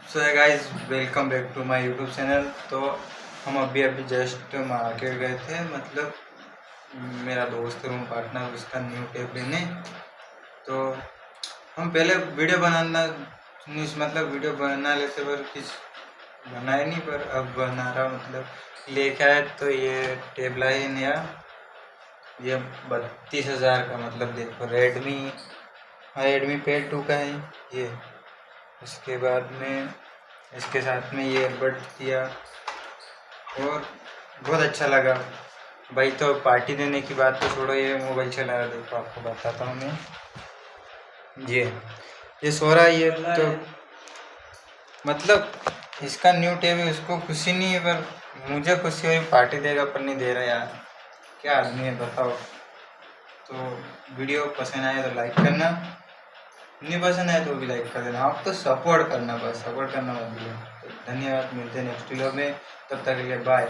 So hi guys, welcome back to my YouTube channel. तो हम अभी अभी जस्ट मार्केट गए थे, मतलब मेरा दोस्त रूम पार्टनर उसका न्यू टेप लेने। तो हम पहले वीडियो बनाना मतलब वीडियो बना लेते पर कुछ बनाए नहीं, पर अब बना रहा मतलब लेके आए। तो ये टेप लाए नया, ये 32,000 का, मतलब देखो रेडमी पेड 2 का है ये। उसके बाद में इसके साथ में ये ईयरबड दिया और बहुत अच्छा लगा भाई। तो पार्टी देने की बात तो छोड़ो, ये मोबाइल चला रहा, देखो आपको बताता हूँ मैं। ये सो रहा है, ये तो मतलब इसका न्यू टेप है, उसको खुशी नहीं है पर मुझे खुशी हो रही, पार्टी देगा पर नहीं दे रहा यार। क्या आदमी है बताओ। तो वीडियो पसंद आए तो लाइक करना, नहीं पसंद आए तो भी लाइक कर देना। आप तो सपोर्ट करना, बस सपोर्ट करना मत भूलो। तो धन्यवाद, मिलते हैं नेक्स्ट वीडियो में, तब तक के लिए बाय।